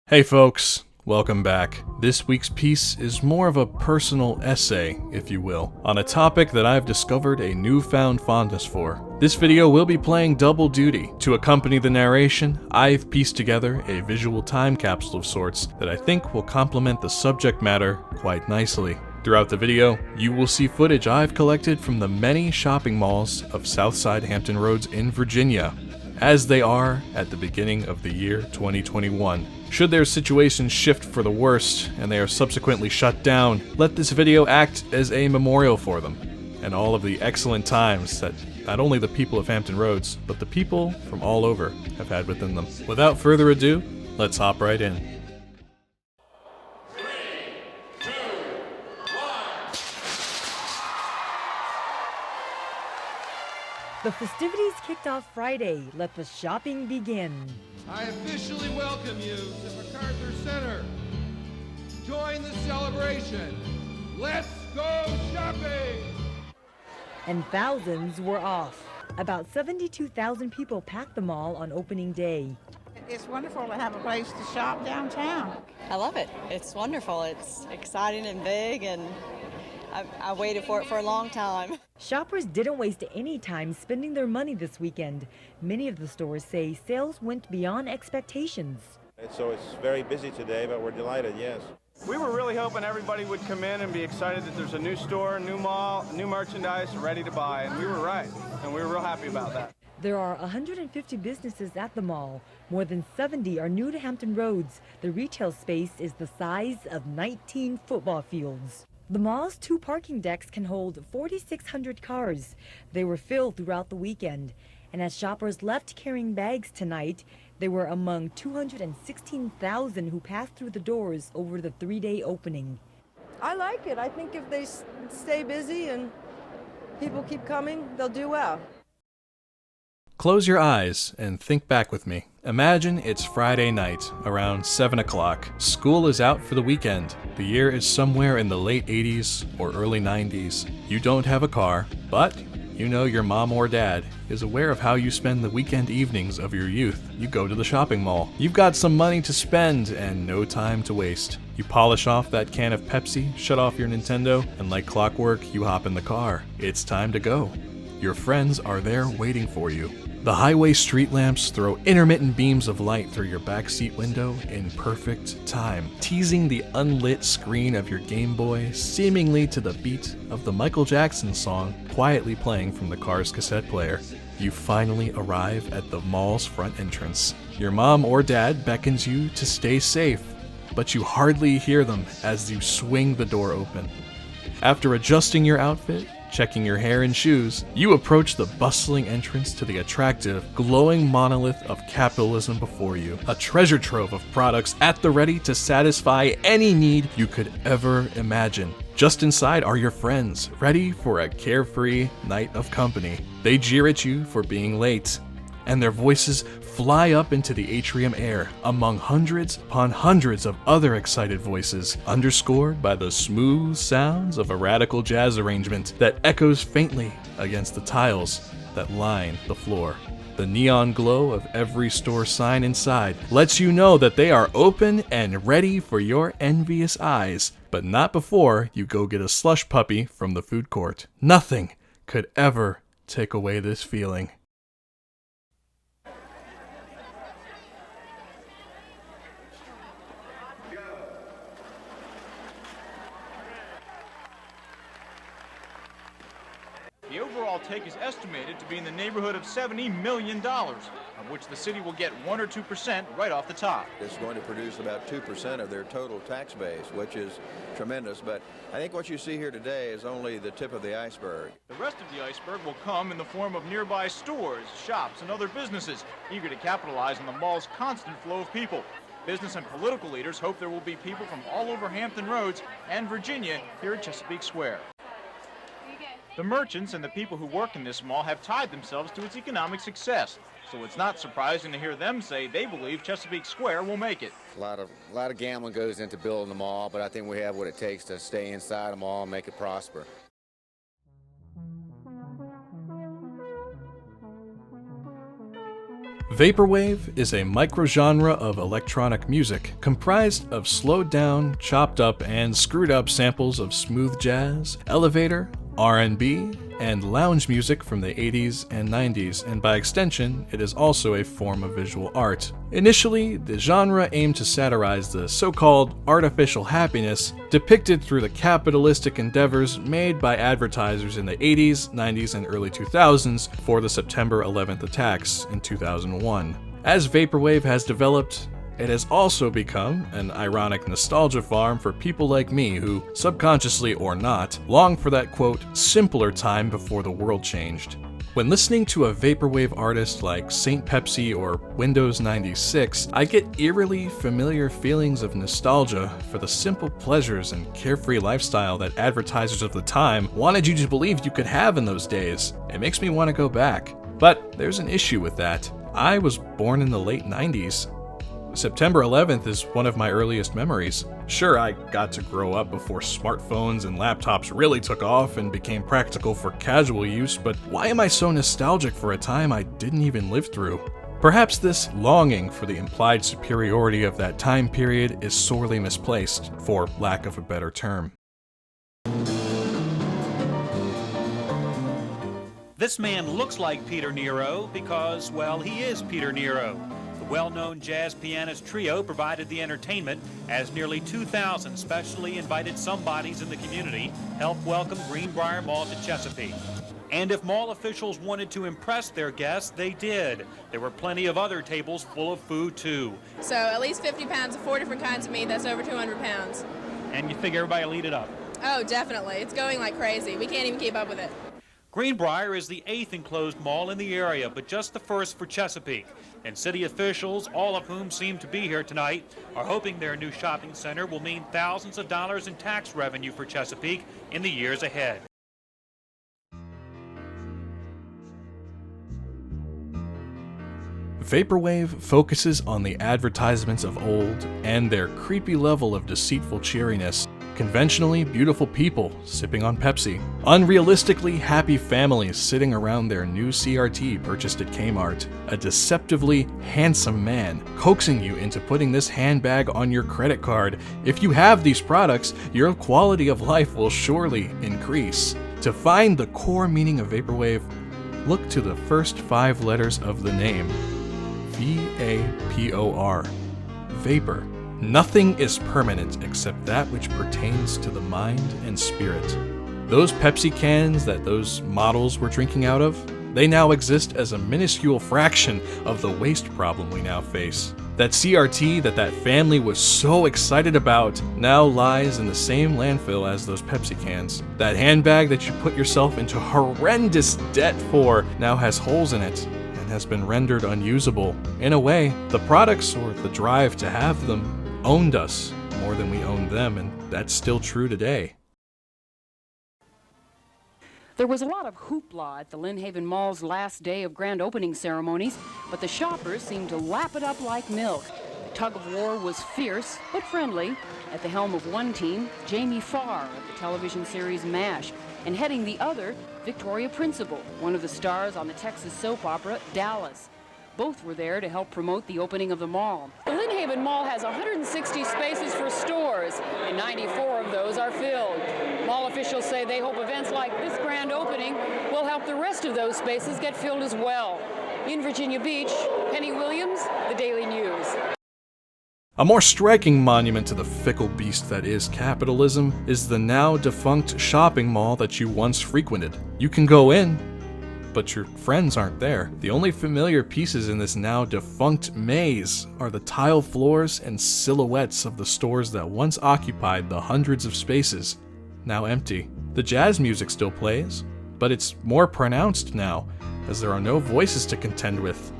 Hey folks, welcome back. This week's piece is more of a personal essay, if you will, on a topic that I've discovered a newfound fondness for. This video will be playing double duty. To accompany the narration, I've pieced together a visual time capsule of sorts that I think will complement the subject matter quite nicely. Throughout the video, you will see footage I've collected from the many shopping malls of Southside Hampton Roads in Virginia, as they are at the beginning of the year 2021. Should their situations shift for the worst and they are subsequently shut down, let this video act as a memorial for them and all of the excellent times that not only the people of Hampton Roads, but the people from all over have had within them. Without further ado, let's hop right in. The festivities kicked off Friday. Let the shopping begin. I officially welcome you to MacArthur Center. Join the celebration. Let's go shopping! And thousands were off. About 72,000 people packed the mall on opening day. It's wonderful to have a place to shop downtown. I love it. It's wonderful. It's exciting and big, and I waited for it for a long time. Shoppers didn't waste any time spending their money this weekend. Many of the stores say sales went beyond expectations. So it's very busy today, but we're delighted, yes. We were really hoping everybody would come in and be excited that there's a new store, new mall, new merchandise ready to buy, and we were right, and we were real happy about that. There are 150 businesses at the mall. More than 70 are new to Hampton Roads. The retail space is the size of 19 football fields. The mall's 2 parking decks can hold 4,600 cars. They were filled throughout the weekend. And as shoppers left carrying bags tonight, they were among 216,000 who passed through the doors over the 3-day opening. I like it. I think if they stay busy and people keep coming, they'll do well. Close your eyes and think back with me. Imagine it's Friday night, around 7 o'clock. School is out for the weekend. The year is somewhere in the late 80s or early 90s. You don't have a car, but you know your mom or dad is aware of how you spend the weekend evenings of your youth. You go to the shopping mall. You've got some money to spend and no time to waste. You polish off that can of Pepsi, shut off your Nintendo, and like clockwork, you hop in the car. It's time to go. Your friends are there waiting for you. The highway street lamps throw intermittent beams of light through your backseat window in perfect time, teasing the unlit screen of your Game Boy seemingly to the beat of the Michael Jackson song quietly playing from the car's cassette player. You finally arrive at the mall's front entrance. Your mom or dad beckons you to stay safe, but you hardly hear them as you swing the door open. After adjusting your outfit, checking your hair and shoes, you approach the bustling entrance to the attractive, glowing monolith of capitalism before you. A treasure trove of products at the ready to satisfy any need you could ever imagine. Just inside are your friends, ready for a carefree night of company. They jeer at you for being late, and their voices fly up into the atrium air among hundreds upon hundreds of other excited voices, underscored by the smooth sounds of a radical jazz arrangement that echoes faintly against the tiles that line the floor. The neon glow of every store sign inside lets you know that they are open and ready for your envious eyes, but not before you go get a slush puppy from the food court. Nothing could ever take away this feeling. The overall take is estimated to be in the neighborhood of $70 million, of which the city will get 1 or 2% right off the top. It's going to produce about 2% of their total tax base, which is tremendous. But I think what you see here today is only the tip of the iceberg. The rest of the iceberg will come in the form of nearby stores, shops, and other businesses, eager to capitalize on the mall's constant flow of people. Business and political leaders hope there will be people from all over Hampton Roads and Virginia here at Chesapeake Square. The merchants and the people who work in this mall have tied themselves to its economic success, so it's not surprising to hear them say they believe Chesapeake Square will make it. A lot of gambling goes into building the mall, but I think we have what it takes to stay inside the mall and make it prosper. Vaporwave is a microgenre of electronic music comprised of slowed down, chopped up, and screwed up samples of smooth jazz, elevator, R&B, and lounge music from the 80s and 90s, and by extension, it is also a form of visual art. Initially, the genre aimed to satirize the so-called artificial happiness depicted through the capitalistic endeavors made by advertisers in the 80s, 90s, and early 2000s for the September 11th attacks in 2001. As Vaporwave has developed, it has also become an ironic nostalgia farm for people like me who, subconsciously or not, long for that quote, simpler time before the world changed. When listening to a Vaporwave artist like Saint Pepsi or Windows 96, I get eerily familiar feelings of nostalgia for the simple pleasures and carefree lifestyle that advertisers of the time wanted you to believe you could have in those days. It makes me want to go back. But there's an issue with that. I was born in the late 90s. September 11th is one of my earliest memories. Sure, I got to grow up before smartphones and laptops really took off and became practical for casual use, but why am I so nostalgic for a time I didn't even live through? Perhaps this longing for the implied superiority of that time period is sorely misplaced, for lack of a better term. This man looks like Peter Nero because, well, he is Peter Nero. Well-known jazz pianist trio provided the entertainment as nearly 2,000 specially invited somebodies in the community helped welcome Greenbrier Mall to Chesapeake. And if mall officials wanted to impress their guests, they did. There were plenty of other tables full of food, too. So at least 50 pounds of 4 different kinds of meat, that's over 200 pounds. And you figure everybody will eat it up? Oh, definitely. It's going like crazy. We can't even keep up with it. Greenbrier is the 8th enclosed mall in the area, but just the 1st for Chesapeake. And city officials, all of whom seem to be here tonight, are hoping their new shopping center will mean thousands of dollars in tax revenue for Chesapeake in the years ahead. Vaporwave focuses on the advertisements of old and their creepy level of deceitful cheeriness. Conventionally beautiful people sipping on Pepsi. Unrealistically happy families sitting around their new CRT purchased at Kmart. A deceptively handsome man coaxing you into putting this handbag on your credit card. If you have these products, your quality of life will surely increase. To find the core meaning of Vaporwave, look to the first 5 letters of the name. V-A-P-O-R. Vapor. Nothing is permanent except that which pertains to the mind and spirit. Those Pepsi cans that those models were drinking out of, they now exist as a minuscule fraction of the waste problem we now face. That CRT that family was so excited about now lies in the same landfill as those Pepsi cans. That handbag that you put yourself into horrendous debt for now has holes in it and has been rendered unusable. In a way, the products or the drive to have them owned us more than we owned them, and that's still true today. There was a lot of hoopla at the Lynn Haven Mall's last day of grand opening ceremonies, but the shoppers seemed to lap it up like milk. The tug of war was fierce but friendly. At the helm of one team, Jamie Farr of the television series MASH, and heading the other, Victoria Principal, one of the stars on the Texas soap opera Dallas. Both were there to help promote the opening of the mall. The Lynn Haven Mall has 160 spaces for stores, and 94 of those are filled. Mall officials say they hope events like this grand opening will help the rest of those spaces get filled as well. In Virginia Beach, Penny Williams, The Daily News. A more striking monument to the fickle beast that is capitalism is the now defunct shopping mall that you once frequented. You can go in, but your friends aren't there. The only familiar pieces in this now defunct maze are the tile floors and silhouettes of the stores that once occupied the hundreds of spaces, now empty. The jazz music still plays, but it's more pronounced now, as there are no voices to contend with,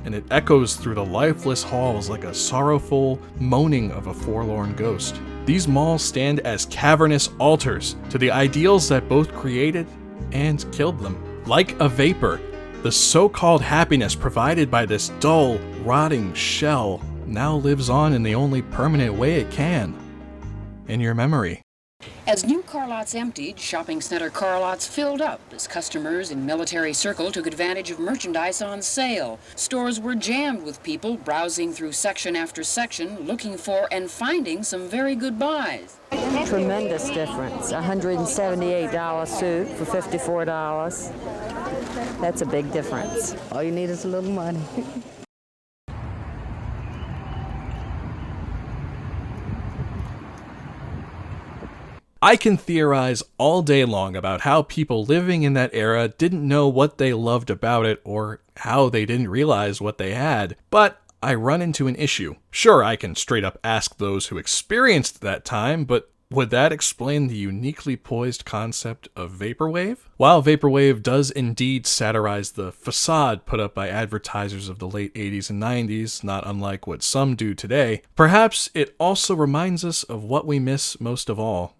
and it echoes through the lifeless halls like a sorrowful moaning of a forlorn ghost. These malls stand as cavernous altars to the ideals that both created and killed them. Like a vapor, the so-called happiness provided by this dull, rotting shell now lives on in the only permanent way it can, in your memory. As new car lots emptied, shopping center car lots filled up as customers in Military Circle took advantage of merchandise on sale. Stores were jammed with people browsing through section after section, looking for and finding some very good buys. Tremendous difference. $178 suit for $54. That's a big difference. All you need is a little money. I can theorize all day long about how people living in that era didn't know what they loved about it or how they didn't realize what they had, but I run into an issue. Sure, I can straight up ask those who experienced that time, but would that explain the uniquely poised concept of vaporwave? While vaporwave does indeed satirize the facade put up by advertisers of the late 80s and 90s, not unlike what some do today, perhaps it also reminds us of what we miss most of all: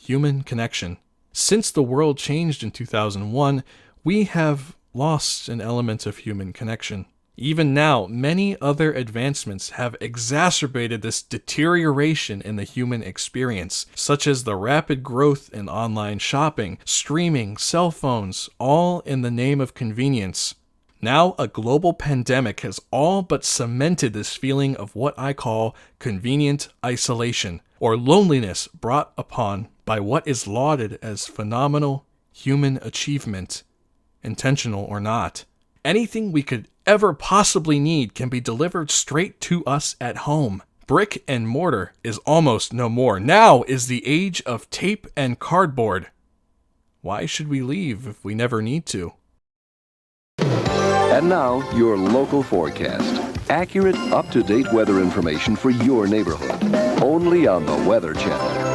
human connection. Since the world changed in 2001, we have lost an element of human connection. Even now, many other advancements have exacerbated this deterioration in the human experience, such as the rapid growth in online shopping, streaming, cell phones, all in the name of convenience. Now, a global pandemic has all but cemented this feeling of what I call convenient isolation, or loneliness brought upon by what is lauded as phenomenal human achievement, intentional or not. Anything we could ever possibly need can be delivered straight to us at home. Brick and mortar is almost no more. Now is the age of tape and cardboard. Why should we leave if we never need to? And now, your local forecast. Accurate, up-to-date weather information for your neighborhood. Only on the Weather Channel.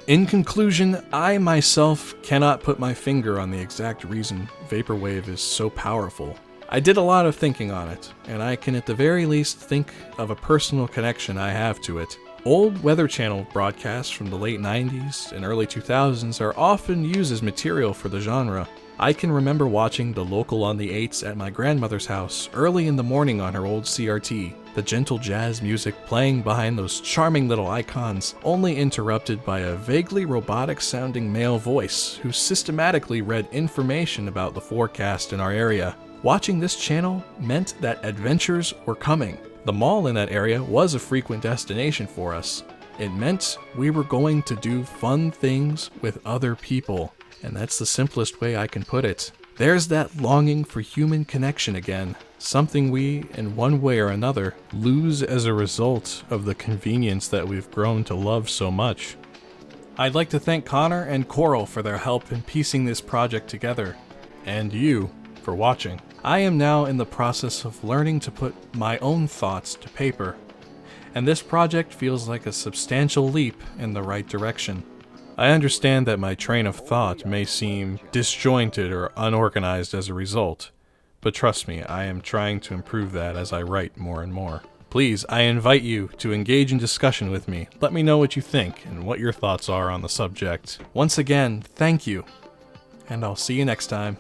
In conclusion, I myself cannot put my finger on the exact reason vaporwave is so powerful. I did a lot of thinking on it, and I can at the very least think of a personal connection I have to it. Old Weather Channel broadcasts from the late 90s and early 2000s are often used as material for the genre. I can remember watching the local on the 8s at my grandmother's house early in the morning on her old CRT, the gentle jazz music playing behind those charming little icons, only interrupted by a vaguely robotic-sounding male voice who systematically read information about the forecast in our area. Watching this channel meant that adventures were coming. The mall in that area was a frequent destination for us. It meant we were going to do fun things with other people. And that's the simplest way I can put it. There's that longing for human connection again, something we, in one way or another, lose as a result of the convenience that we've grown to love so much. I'd like to thank Connor and Coral for their help in piecing this project together, and you for watching. I am now in the process of learning to put my own thoughts to paper, and this project feels like a substantial leap in the right direction. I understand that my train of thought may seem disjointed or unorganized as a result, but trust me, I am trying to improve that as I write more and more. Please, I invite you to engage in discussion with me. Let me know what you think and what your thoughts are on the subject. Once again, thank you, and I'll see you next time.